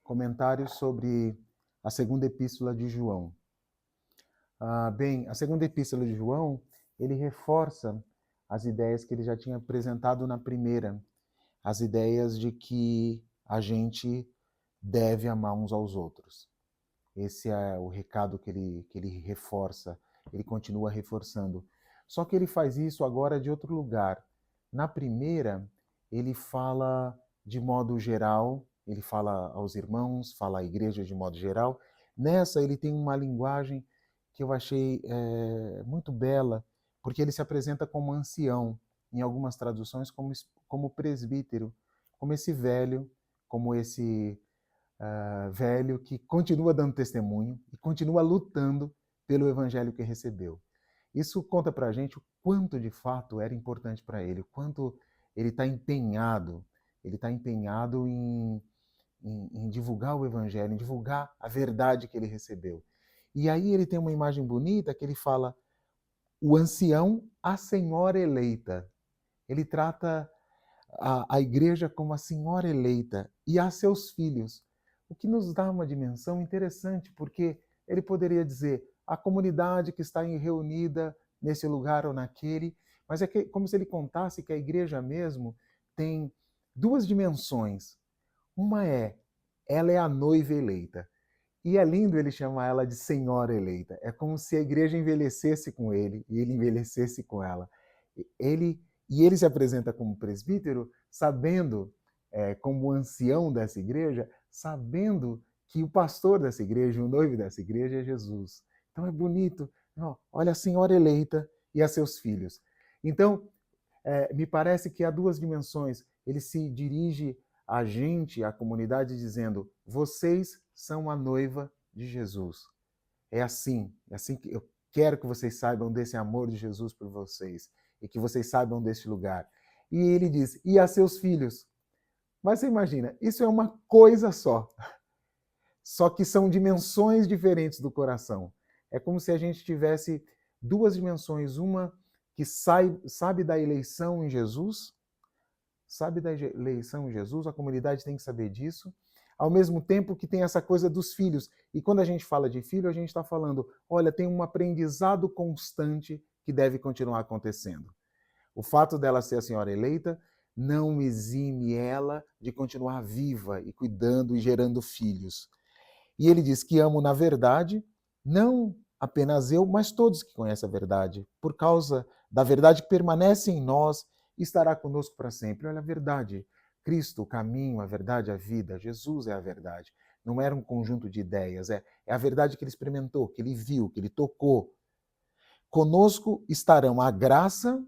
Comentários sobre a segunda epístola de João. A segunda epístola de João, ele reforça as ideias que ele já tinha apresentado na primeira, as ideias de que a gente deve amar uns aos outros. Esse é o recado que ele reforça, ele continua reforçando. Só que ele faz isso agora de outro lugar. Na primeira, ele fala de modo geral, ele fala aos irmãos, fala à igreja de modo geral. Nessa, ele tem uma linguagem que eu achei muito bela, porque ele se apresenta como ancião, em algumas traduções como presbítero, como esse velho, como esse velho que continua dando testemunho e continua lutando pelo evangelho que recebeu. Isso conta para a gente o quanto de fato era importante para ele, o quanto ele está empenhado em divulgar o evangelho, em divulgar a verdade que ele recebeu. E aí ele tem uma imagem bonita que ele fala o ancião, a senhora eleita. Ele trata a igreja como a senhora eleita e a seus filhos, o que nos dá uma dimensão interessante, porque ele poderia dizer a comunidade que está reunida nesse lugar ou naquele, mas como se ele contasse que a igreja mesmo tem duas dimensões. Uma ela é a noiva eleita. E é lindo ele chamar ela de senhora eleita. É como se a igreja envelhecesse com ele e ele envelhecesse com ela. Ele se apresenta como presbítero, sabendo, como ancião dessa igreja, sabendo que o pastor dessa igreja, o noivo dessa igreja é Jesus. Então é bonito. Olha a senhora eleita e a seus filhos. Então, me parece que há duas dimensões. Ele se dirige a gente, a comunidade, dizendo: vocês são a noiva de Jesus. É assim que eu quero que vocês saibam desse amor de Jesus por vocês e que vocês saibam deste lugar. E ele diz: e a seus filhos. Mas você imagina, isso é uma coisa só que são dimensões diferentes do coração. É como se a gente tivesse duas dimensões, uma que sabe da eleição em Jesus, a comunidade tem que saber disso, ao mesmo tempo que tem essa coisa dos filhos. E quando a gente fala de filho, a gente está falando, olha, tem um aprendizado constante que deve continuar acontecendo. O fato dela ser a senhora eleita não exime ela de continuar viva e cuidando e gerando filhos. E ele diz que amo na verdade, não apenas eu, mas todos que conhecem a verdade, por causa da verdade que permanece em nós e estará conosco para sempre. Olha a verdade. Cristo, o caminho, a verdade, a vida. Jesus é a verdade. Não era um conjunto de ideias, é a verdade que ele experimentou, que ele viu, que ele tocou. Conosco estarão a graça,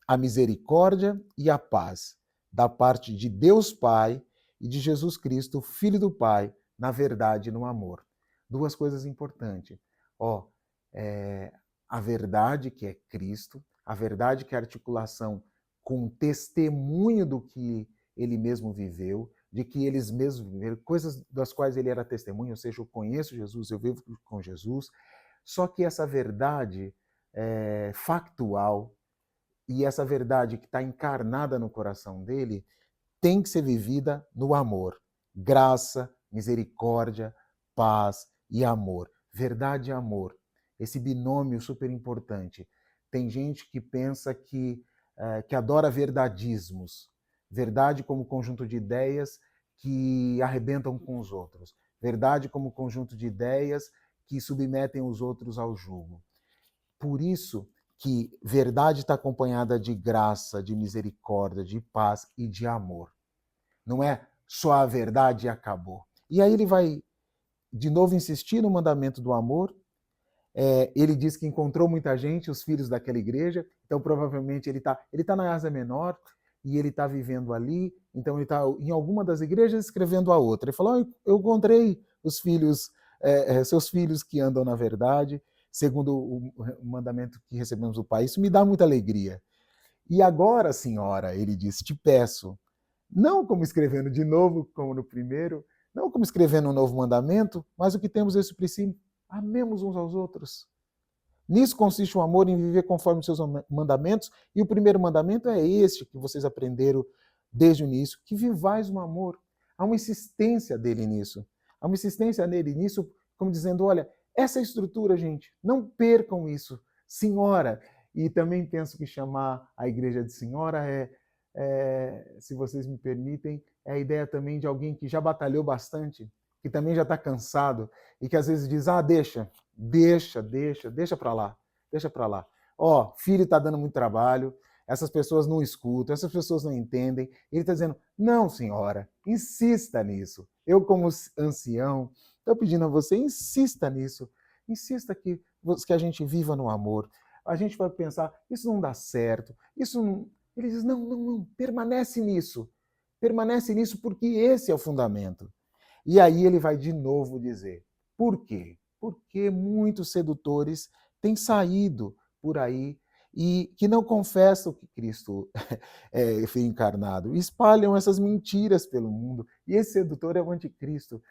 a misericórdia e a paz da parte de Deus Pai e de Jesus Cristo, Filho do Pai, na verdade e no amor. Duas coisas importantes. A verdade que é Cristo, a verdade que é a articulação com o testemunho do que ele mesmo viveu, de que eles mesmos viveram, coisas das quais ele era testemunho, ou seja, eu conheço Jesus, eu vivo com Jesus, só que essa verdade factual e essa verdade que está encarnada no coração dele tem que ser vivida no amor. Graça, misericórdia, paz e amor. Verdade e amor. Esse binômio super importante. Tem gente que pensa que adora verdadismos. Verdade como conjunto de ideias que arrebentam com os outros. Verdade como conjunto de ideias que submetem os outros ao jugo. Por isso que verdade está acompanhada de graça, de misericórdia, de paz e de amor. Não é só a verdade e acabou. E aí ele vai de novo insistir no mandamento do amor. Ele diz que encontrou muita gente, os filhos daquela igreja, então provavelmente ele tá na Ásia Menor e ele está vivendo ali, então ele está em alguma das igrejas escrevendo a outra. Ele falou, eu encontrei os filhos, seus filhos que andam na verdade, segundo o mandamento que recebemos do Pai. Isso me dá muita alegria. E agora, senhora, ele diz, te peço, não como escrevendo de novo, como no primeiro, não como escrevendo um novo mandamento, mas o que temos esse princípio, amemos uns aos outros. Nisso consiste o amor, em viver conforme os seus mandamentos, e o primeiro mandamento é este que vocês aprenderam desde o início, que vivais no amor. há uma insistência dele nisso. Há uma insistência nele nisso, como dizendo, olha, essa estrutura, gente, não percam isso. Senhora, e também penso que chamar a igreja de senhora se vocês me permitem, é a ideia também de alguém que já batalhou bastante, que também já está cansado e que às vezes diz, deixa para lá, deixa para lá. Ó, filho está dando muito trabalho, essas pessoas não escutam, essas pessoas não entendem. Ele está dizendo, não, senhora, insista nisso. Eu, como ancião, estou pedindo a você, insista nisso. Insista que a gente viva no amor. A gente vai pensar, isso não dá certo, isso não... Ele diz, não, permanece nisso porque esse é o fundamento. E aí ele vai de novo dizer, por quê? Porque muitos sedutores têm saído por aí e que não confessam que Cristo foi encarnado, espalham essas mentiras pelo mundo, e esse sedutor é o anticristo.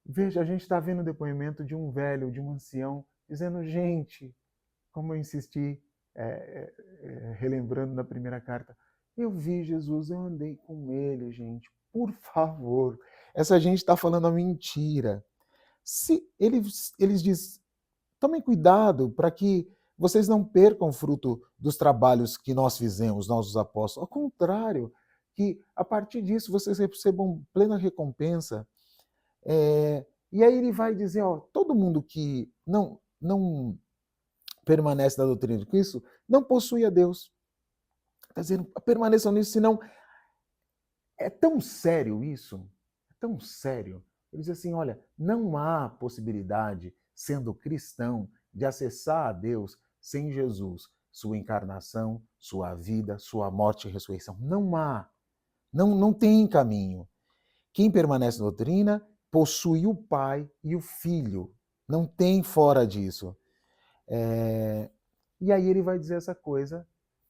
Veja, a gente está vendo o depoimento de um velho, de um ancião, dizendo, gente, como eu insisti, relembrando na primeira carta, eu vi Jesus, eu andei com ele, gente, por favor. Essa gente está falando a mentira. Se eles dizem, tomem cuidado para que vocês não percam o fruto dos trabalhos que nós fizemos, nós os apóstolos. Ao contrário, que a partir disso vocês recebam plena recompensa. E aí ele vai dizer, ó, todo mundo que não permanece na doutrina de Cristo não possui a Deus. Está dizendo, permaneçam nisso, senão é tão sério isso, é tão sério. Ele diz assim, olha, não há possibilidade, sendo cristão, de acessar a Deus sem Jesus, sua encarnação, sua vida, sua morte e ressurreição. Não há, não tem caminho. Quem permanece na doutrina possui o Pai e o Filho. Não tem fora disso. E aí ele vai dizer essa coisa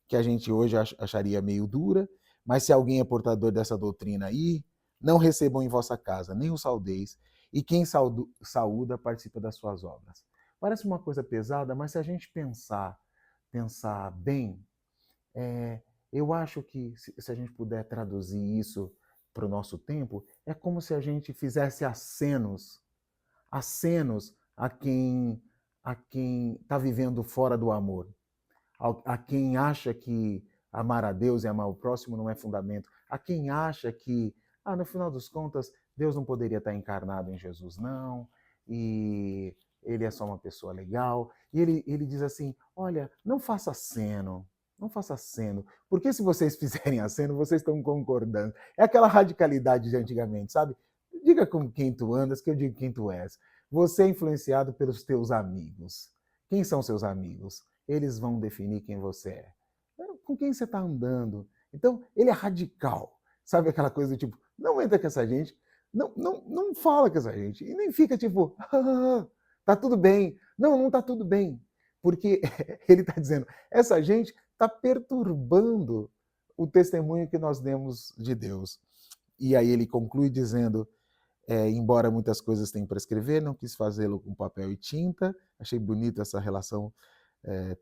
que a gente hoje acharia meio dura, mas se alguém é portador dessa doutrina aí, não recebam em vossa casa, nem o saudeis, e quem saúda participa das suas obras. Parece uma coisa pesada, mas se a gente pensar bem, eu acho que se a gente puder traduzir isso para o nosso tempo, é como se a gente fizesse acenos a quem está vivendo fora do amor, a quem acha que amar a Deus e amar o próximo não é fundamento, a quem acha que, no final dos contas, Deus não poderia estar encarnado em Jesus, não, e ele é só uma pessoa legal. E ele diz assim, olha, não faça aceno, porque se vocês fizerem aceno, vocês estão concordando. É aquela radicalidade de antigamente, sabe? Diga com quem tu andas, que eu digo quem tu és. Você é influenciado pelos teus amigos. Quem são seus amigos? Eles vão definir quem você é. Com quem você está andando? Então, ele é radical. Sabe aquela coisa do tipo, não entra com essa gente, não fala com essa gente. E nem fica tipo, tá tudo bem. Não tá tudo bem. Porque ele está dizendo, essa gente está perturbando o testemunho que nós demos de Deus. E aí ele conclui dizendo, embora muitas coisas tenham para escrever, não quis fazê-lo com papel e tinta. Achei bonita essa relação.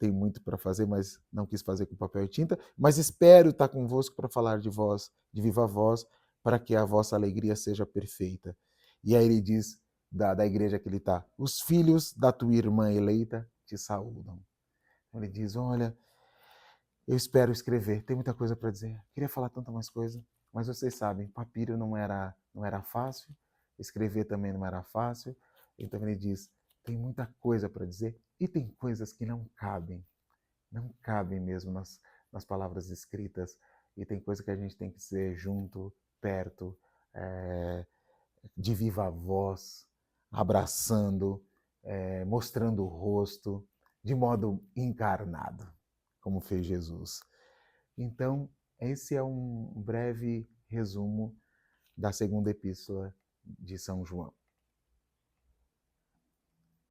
Tem muito para fazer, mas não quis fazer com papel e tinta. Mas espero estar convosco para falar de vós, de viva voz, para que a vossa alegria seja perfeita. E aí ele diz, da igreja que ele está, os filhos da tua irmã eleita te saúdam. Ele diz, olha, eu espero escrever, tem muita coisa para dizer. Queria falar tanta mais coisa, mas vocês sabem, papiro não era fácil, escrever também não era fácil. Então ele diz, tem muita coisa para dizer e tem coisas que não cabem mesmo nas palavras escritas, e tem coisa que a gente tem que dizer junto, perto, de viva voz, abraçando, mostrando o rosto, de modo encarnado, como fez Jesus. Então, esse é um breve resumo da segunda epístola de São João.